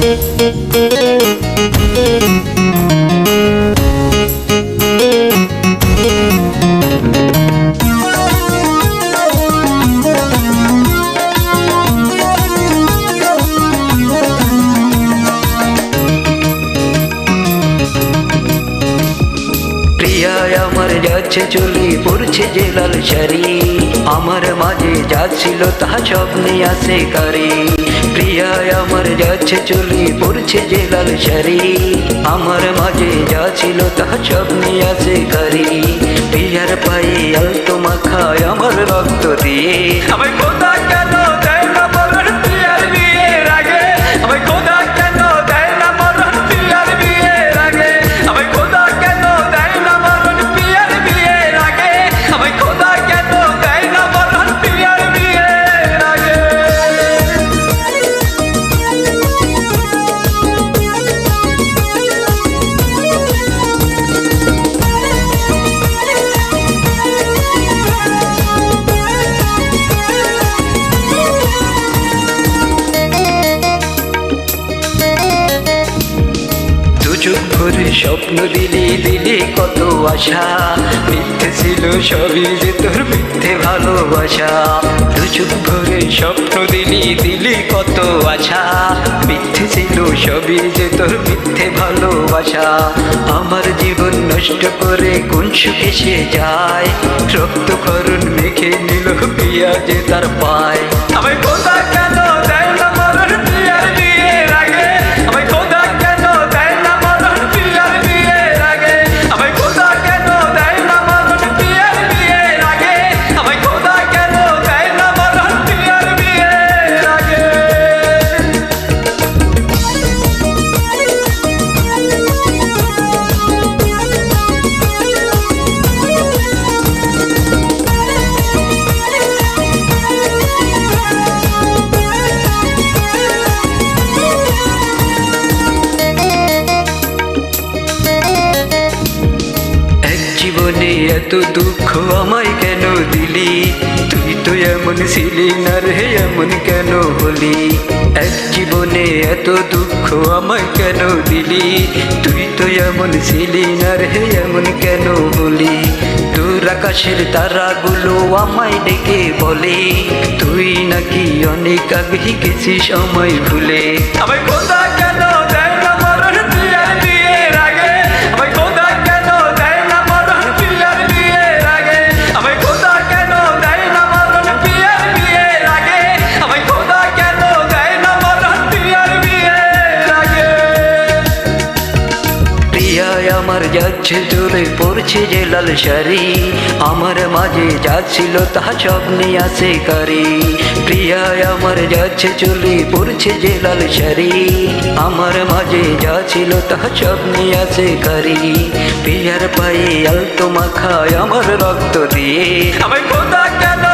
প্রিয়ায় আমার যাচ্ছে চলি পড়ছে যে লাল শাড়ি, আমার মাঝে যা ছিল তা স্বপ্নে আসে কারি। প্রিয়ায় আমার যাচ্ছে চলি পড়ছে যে লাল শাড়ি, আমার মাঝে যা ছিল তা স্বপ্নে আসে কারি। প্রিয়ার পায়ে আলতো মাখায় আমার রক্ত দিয়ে, আমায় খোদা কেন দেয় না মরণ প্রিয়ার বিয়ের আগে, আমায় খোদা কেন দেয় না মরণ প্রিয়ার বিয়ের আগে, আমায় খোদা কেন দেয় না মরণ প্রিয়ার বিয়ের আগে, আমায় খোদা কেন দেয় না মরণ প্রিয়ার বিয়ের আগে। চুপ করে স্বপ্ন দিলি দিলি কত আশা, মিথ্যে ছিল সবই যে তোর মিথ্যে ভালোবাসা। দু চুপ করে স্বপ্ন দিলি দিলি কত আশা, মিথ্যে ছিল সবই যে তোর মিথ্যে ভালোবাসা। আমার জীবন নষ্ট করে কোন সুখে সে যায়, রক্তক্ষরণ মেখে নিল প্রিয়া যে তার পায়। আমায় খোদা কেন দেয় না মরণ প্রিয়ার বিয়ের আগে, আমায় খোদা কেন দেয় না মরণ প্রিয়ার বিয়ের আগে, আমায় খোদা কেন দেয় না মরণ প্রিয়ার বিয়ের আগে, আমায় খোদা কেন দেয় না মরণ প্রিয়ার বিয়ের আগে। জীবনে এত দুঃখ আমায় কেন দিলি, তুই তো এমন ছিলি না রে এমন কেন হলি। এক জীবনে এত দুঃখ আমায় কেন দিলি, তুই তো এমন ছিলি না রে এমন কেন হলি। তোর আকাশের তারাগুলো আমায় ডেকে বলে, তুই নাকি অনেক আগে গেছিস আমায় ভুলে। আমায় খোদা কেন দেয় না মরণ প্রিয়ার বিয়ের আগে, আমায় খোদা কেন দেয় না মরণ প্রিয়ার বিয়ের আগে, আমায় খোদা কেন দেয় না মরণ প্রিয়ার বিয়ের আগে, আমায় খোদা কেন দেয় না মরণ প্রিয়ার বিয়ের আগে। প্রিয়ায় আমার যাচ্ছে চলে পড়ছে যে লাল শাড়ি, আমার মাঝে যা ছিল তা স্বপ্নে আসে কারি। প্রিয়ায় আমার যাচ্ছে চলে পড়ছে যে লাল শাড়ি, আমার মাঝে যা ছিল তা স্বপ্নে আসে কারি। প্রিয়ার পায়ে আলতো মাখায় আমার রক্ত দিয়ে, আমায় খোদা কেন